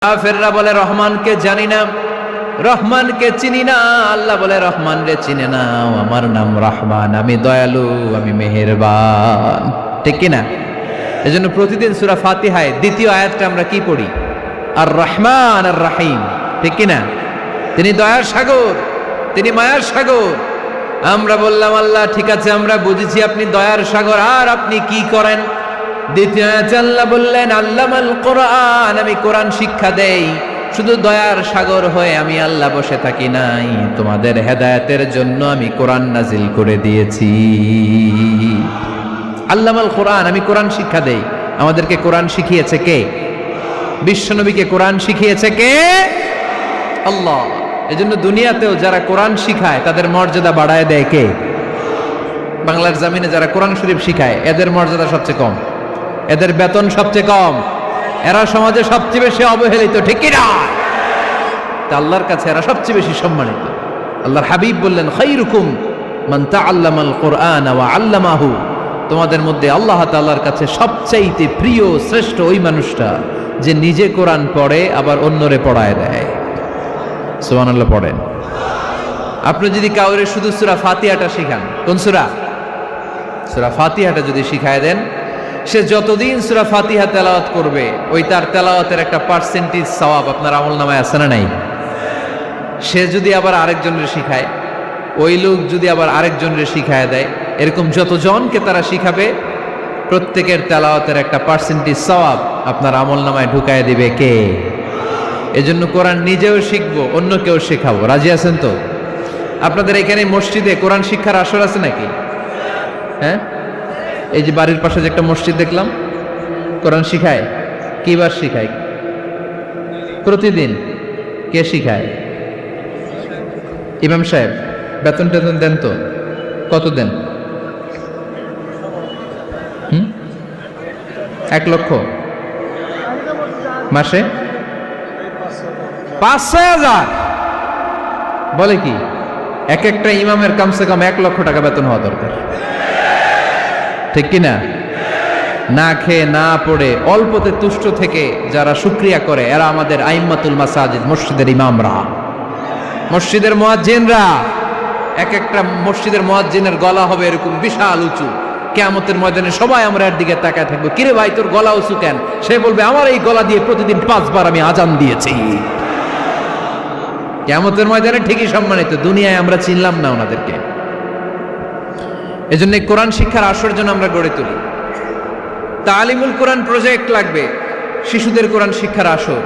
কাফেররা বলে রহমানকে জানি না, রহমানকে চিনি না। আল্লাহ বলে রহমান রে চিনে নাও, আমার নাম রহমান, আমি দয়ালু, আমি মেহেরবান। ঠিক কিনা? এজন্য প্রতিদিন সূরা ফাতিহায় দ্বিতীয় আয়াতটা আমরা কি পড়ি? আর রহমান আর রাহিম। ঠিক কিনা? তিনি দয়ার সাগর, তিনি মায়ার সাগর। আমরা বললাম আল্লাহ ঠিক আছে, আমরা বুঝেছি আপনি দয়ার সাগর, আর আপনি কি করেন? দ্বিতীয় আয়াতে আল্লাহ বললেন আল্লামাল কোরআন, আমি কোরআন শিক্ষা দেই। শুধু দয়ার সাগর হয়ে আমি আল্লাহ বসে থাকি নাই, তোমাদের হেদায়েতের জন্য আমি কোরআন নাজিল করে দিয়েছি। আল্লামাল কোরআন, আমি কোরআন শিক্ষা দেই। আমাদেরকে কোরআন শিখিয়েছে কে? বিশ্বনবীকে কোরআন শিখিয়েছে কে? আল্লাহ। এজন্য দুনিয়াতেও যারা কোরআন শিখায় তাদের মর্যাদা বাড়ায় দেয় কে? বাংলার জমিনে যারা কোরআন শরীফ শিখায় এদের মর্যাদা সবচেয়ে কম, এদের বেতন সবচেয়ে কম, এরা সমাজে সবচেয়ে বেশি অবহেলিত। ঠিক কিনা? তা আল্লাহর কাছে এরা সবচেয়ে বেশি সম্মানিত। আল্লাহর হাবিব বললেন খায়রুকুম মান তাআল্লামাল কোরআন ওয়া আল্লামাহু, তোমাদের মধ্যে আল্লাহ তাআলার কাছে সবচাইতে প্রিয় শ্রেষ্ঠ ওই মানুষটা যে নিজে কোরআন পড়ে আবার অন্যরে পড়ায় দেয়। সুবহানাল্লাহ পড়েন। আপনি যদি কাউরে শুধু সূরা ফাতিহাটা শিখান, কোন সূরা? সূরা ফাতিহাটা যদি শিখায় দেন, সে যতদিন সূরা ফাতিহা তেলাওয়াত করবে ওই তার তেলাওয়াতের একটা পার্সেন্টেজ সওয়াব আপনার আমলনামায় আছে না নাই? সে যদি আবার আরেকজনের শিখায়, ওই লোক যদি আবার আরেকজনের শিখায় দেয়, এরকম যতজনকে তারা শিখাবে প্রত্যেকের তেলাওয়াতের একটা পার্সেন্টেজ সওয়াব আপনার আমলনামায় ঢুকায় দিবে কে? এজন্য কোরআন নিজেও শিখবো, অন্যকেও শেখাবো। রাজি আছেন তো? আপনাদের এখানে মসজিদে কোরআন শিক্ষার আসর আছে নাকি? হ্যাঁ, এই যে বাড়ির পাশে যে একটা মসজিদ দেখলাম, কোরআন শিখায়। কিবার শিখায়? প্রতিদিন। কে শিখায়? ইমাম সাহেব। বেতন টেতন দেন তো? কত দেন? 1 লক্ষ মাসে? 5-6,000 বলে কি? এক একটা ইমামের কমসে কম 1 লক্ষ টাকা বেতন হওয়া দরকার। ঠিক কিনা? না খেয়ে না পড়ে অল্পতে তুষ্ট থেকে যারা শুকরিয়া করে এরা আমাদের আইম্মাতুল মাসাজিদ, মসজিদের ইমামরা, মসজিদের মুয়াজ্জিনরা। এক একটা মসজিদের মুয়াজ্জিনের গলা হবে এরকম বিশাল উঁচু। কিয়ামতের ময়দানে সবাই আমরা এর দিকে তাকায় থাকবো, কিরে ভাই তোর গলা উঁচু কেন? সে বলবে আমার এই গলা দিয়ে প্রতিদিন 5 বার আমি আজান দিয়েছি। কিয়ামতের ময়দানে ঠিকই সম্মানিত, দুনিয়ায় আমরা চিনলাম না ওনাদেরকে। এজন্য কোরআন শিক্ষার আসর জন্য আমরা গড়ে তুলি। তালিমুল কোরআন প্রজেক্ট লাগবে, শিশুদের কোরআন শিক্ষার আসর।